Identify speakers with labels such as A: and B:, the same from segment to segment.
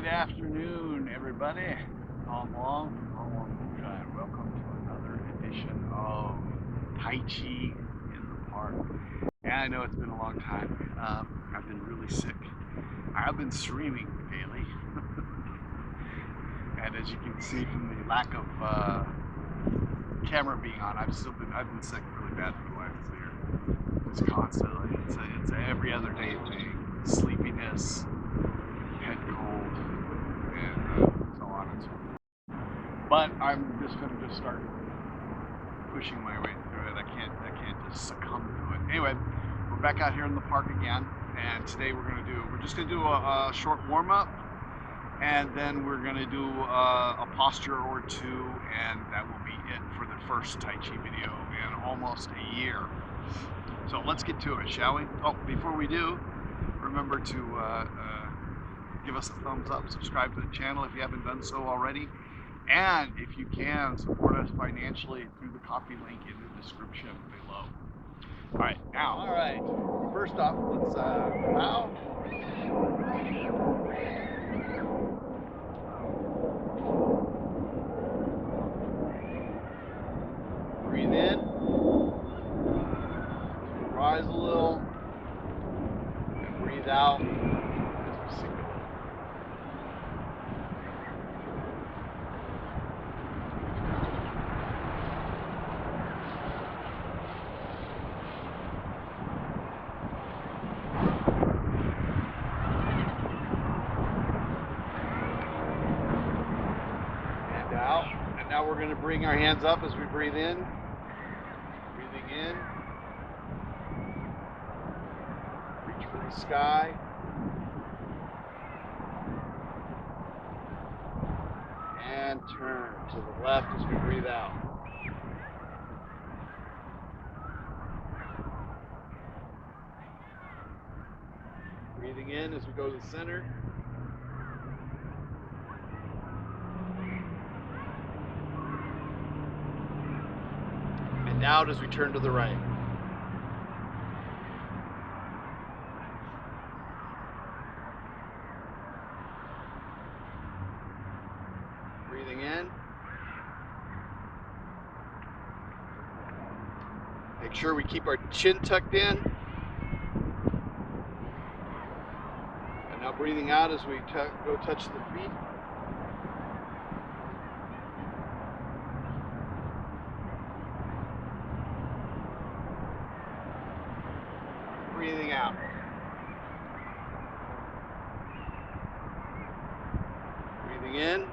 A: Good afternoon, everybody. Tom Long from Wuxia, and welcome to another edition of Tai Chi in the Park. And I know it's been a long time. I've been really sick. I've been streaming daily, and as you can see from the lack of camera being on, I've been sick really bad for the last year, just constantly. It's a every other day thing. Sleepiness, head cold, and so on and so forth. But I'm just gonna start pushing my way through it. I can't just succumb to it. Anyway, we're back out here in the park again, and today we're just gonna do a short warm up, and then we're gonna do a posture or two, and that will be it for the first Tai Chi video in almost a year. So let's get to it, shall we? Oh, before we do, remember to give us a thumbs up, subscribe to the channel if you haven't done so already, and if you can, support us financially through the Coffee link in the description below. All right, first off, let's bow. Breathe in, rise a little, and breathe out as we sink a little. And out. And now we're going to bring our hands up as we breathe in. Breathing in. Reach for the sky. And turn to the left as we breathe out. Breathing in as we go to the center. And out as we turn to the right. Breathing in. Make sure we keep our chin tucked in. And now breathing out as we go touch the feet. Breathing out. Breathing in.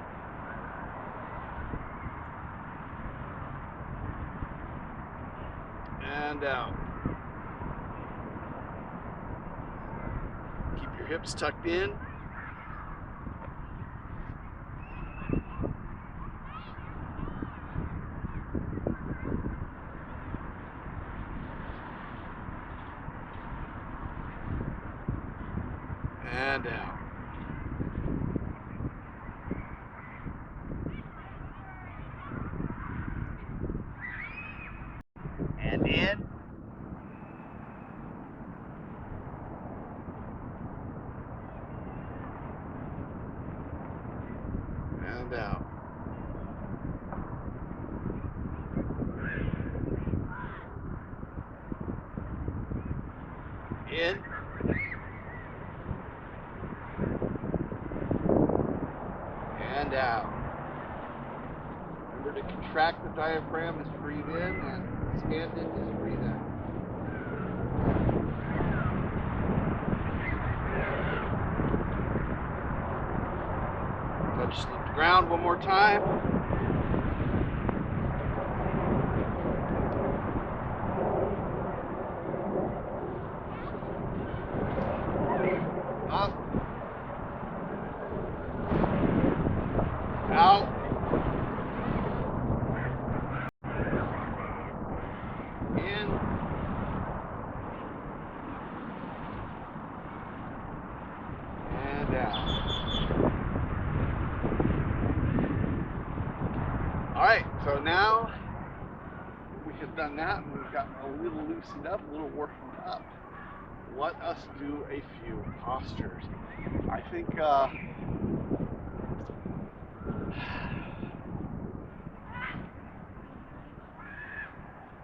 A: And out. Keep your hips tucked in. And out. And in. And out. In. And out. Remember to contract the diaphragm as you breathe in and expand it as you breathe out. Touch the ground one more time. Up. Out. In. And out. Alright, so now we have done that and we've gotten a little loosened up, a little worked up. Let us do a few postures. I think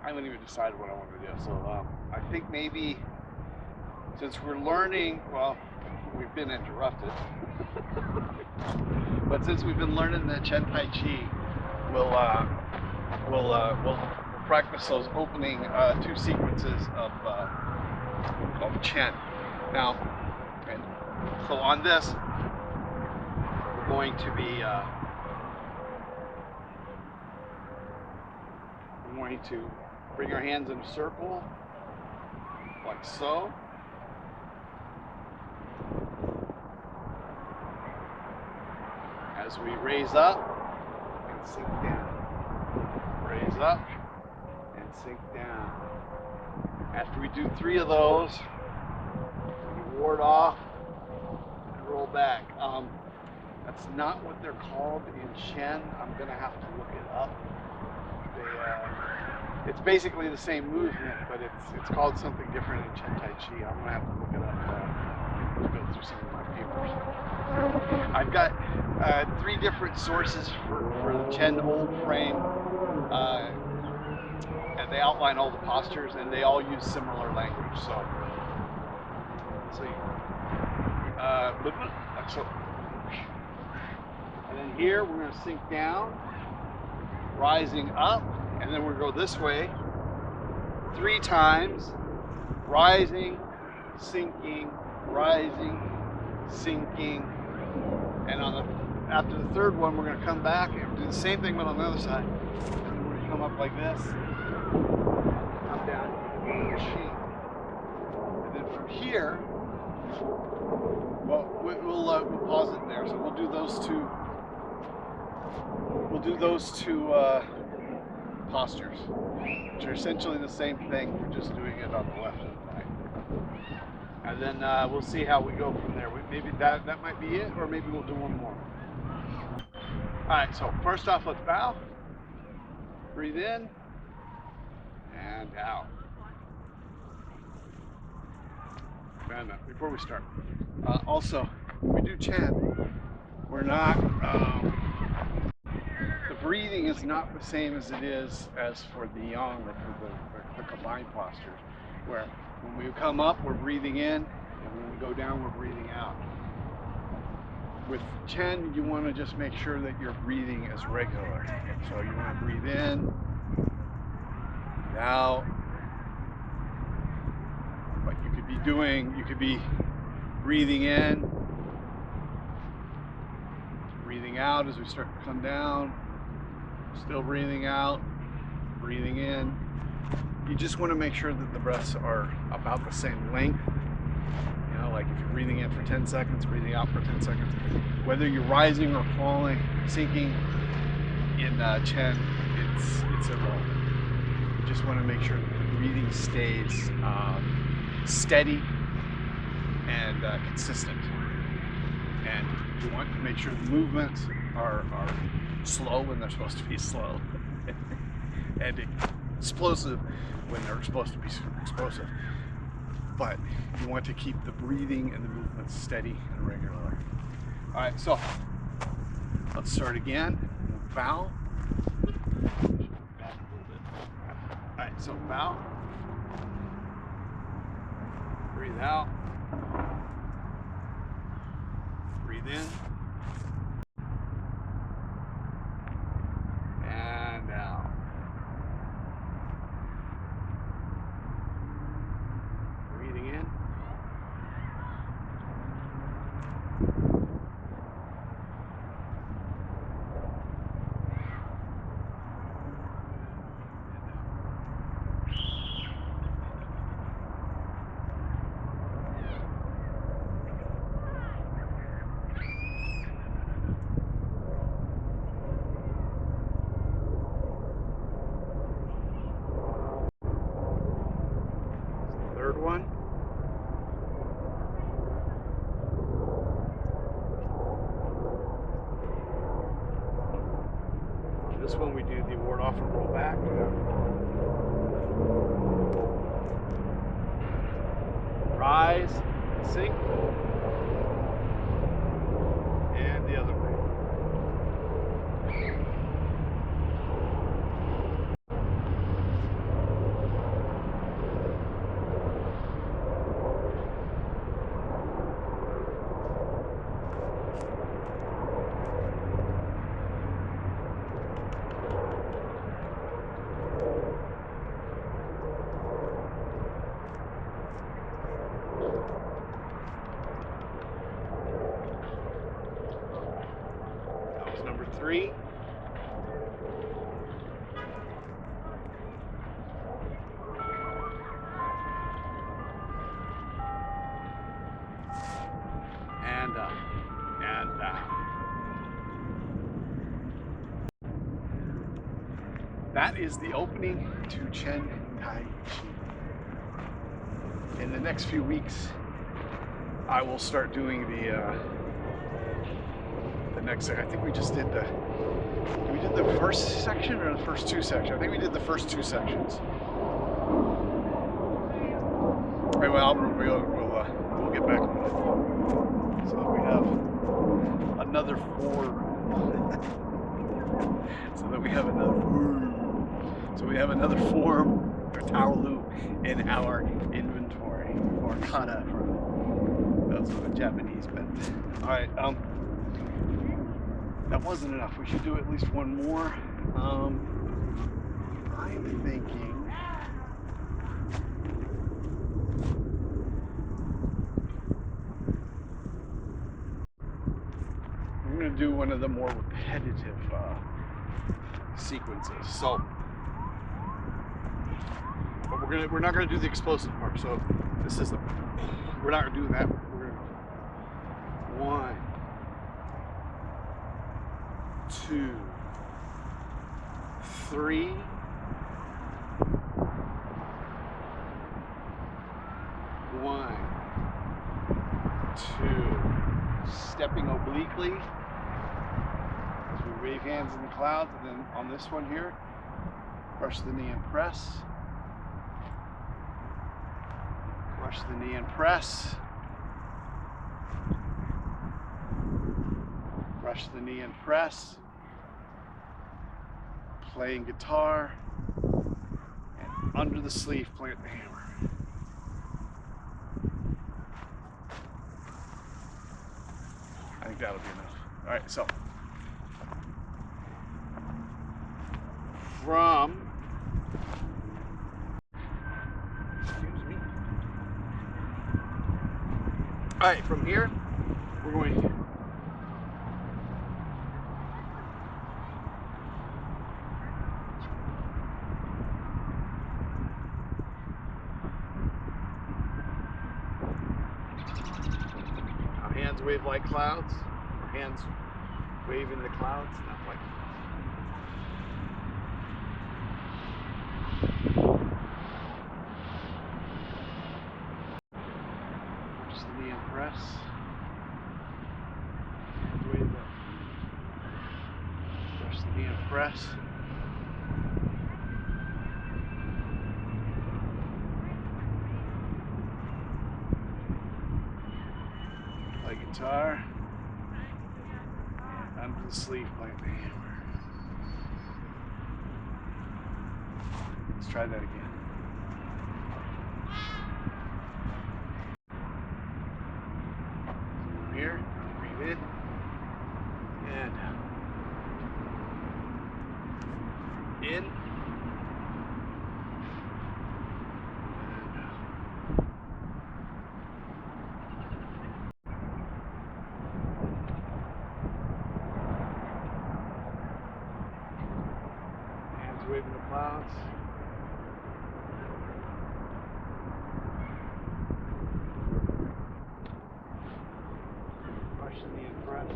A: I haven't even decided what I want to do. So I think maybe since we're learning, well, we've been interrupted, but since we've been learning the Chen Tai Chi, we'll practice those opening 2 sequences of Chen. Now, and so on this, we're going to be bring our hands in a circle, like so. As we raise up and sink down. Raise up and sink down. After we do 3 of those, we ward off and roll back. That's not what they're called in Chen. I'm going to have to look it up. It's basically the same movement, but it's called something different in Chen Tai Chi. I'm going to have to look it up to go through some of my papers. I've got 3 different sources for the Chen old frame, and they outline all the postures, and they all use similar language. So and then here we're going to sink down, rising up, and then we're going to go this way 3 times, rising, sinking, rising, sinking, and after the 3rd one we're going to come back and do the same thing but on the other side. And we're going to come up like this, come down to the sheet, and then from here, well, we'll pause it there. So we'll do those 2. We'll do those 2 postures, which are essentially the same thing. We're just doing it on the left and the right. And then we'll see how we go from there. Maybe that might be it, or maybe we'll do 1 more. All right, so first off, let's bow. Breathe in and out. And before we start, also, when we do Chen, we're not, the breathing is not the same as it is as for the Yang or for the combined postures, where when we come up, we're breathing in, and when we go down, we're breathing out. With Chen, you want to just make sure that your breathing is regular. So you want to breathe in, breathe out. What you could be breathing in, breathing out as we start to come down, still breathing out, breathing in. You just want to make sure that the breaths are about the same length. You know, like if you're breathing in for 10 seconds, breathing out for 10 seconds. Whether you're rising or falling, sinking in Chen, it's irrelevant. You just want to make sure that the breathing stays steady and consistent. And you want to make sure the movements are slow when they're supposed to be slow, and explosive when they're supposed to be explosive. But you want to keep the breathing and the movements steady and regular. All right, so let's start again. We'll bow. Back a little bit. All right, so bow. Breathe out. Breathe in. And out. Breathing in. Third one. This one we do the ward off and roll back. Rise, sink, and the other way. 3. And up, and down. That is the opening to Chen Tai Chi. In the next few weeks, I will start doing the next. I think we just did the first section or the first 2 sections. I think we did the first 2 sections. Anyway, we'll get back on it so that we have another 4. So we have another form or towel loop in our inventory, or kata for those of the Japanese bent. All right, that wasn't enough. We should do at least one more. I'm thinking we're going to do one of the more repetitive sequences. So, but we're not going to do the explosive part. So this is we're not going to do that. We're going to 1, 2, 3. 1, 2. Stepping obliquely as we wave hands in the clouds, and then on this one here, brush the knee and press. Brush the knee and press. Brush the knee and press. Playing guitar. And under the sleeve, plant the hammer. I think that'll be enough. All right, so from all right, from here, we're going to our hands wave like clouds. Our hands wave in the clouds, not like push the knee and press. Wave up. Push the knee and press. Play guitar. And under the sleeve, play the hammer. Let's try that again. Here, breathe in and out. In and out. Hands waving the clouds. Push the knee and press.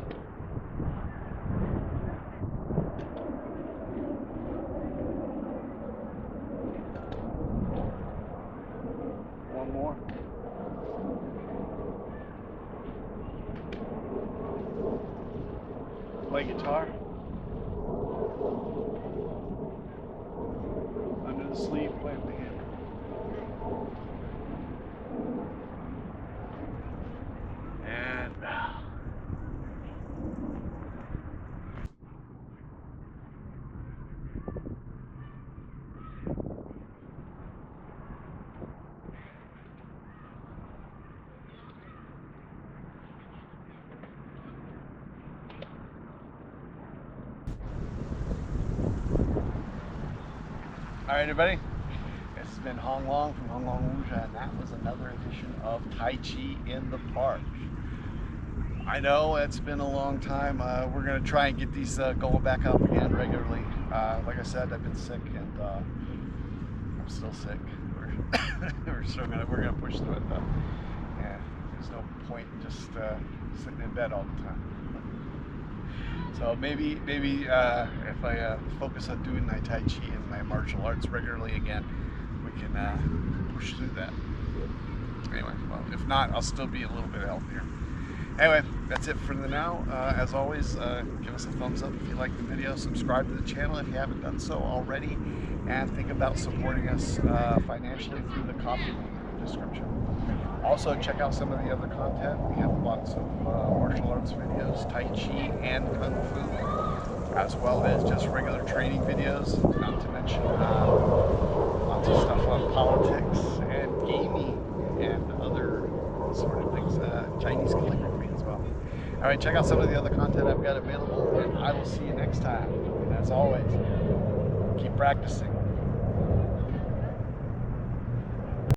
A: One more. Play guitar. Under the sleeve, play the hammer. And out. All right, everybody. This has been Hong Long from Hong Long Wuxia, and that was another edition of Tai Chi in the Park.
B: I know it's been a long time. We're gonna try and get these going back up again regularly. Like I said, I've been sick, and I'm still sick. We're gonna push through it though. Yeah, there's no point in just sitting in bed all the time. So maybe if I focus on doing my Tai Chi and my martial arts regularly again, we can push through that. Anyway, well, if not, I'll still be a little bit healthier. Anyway, that's it for the now. As always, give us a thumbs up if you like the video. Subscribe to the channel if you haven't done so already. And think about supporting us financially through the coffee link in the description. Also, check out some of the other content. We have lots of martial arts videos, Tai Chi and Kung Fu, as well as just regular training videos, not to mention lots of stuff on politics and gaming and other sort of things, Chinese calligraphy as well. All right, check out some of the other content I've got available, and I will see you next time. And as always, keep practicing.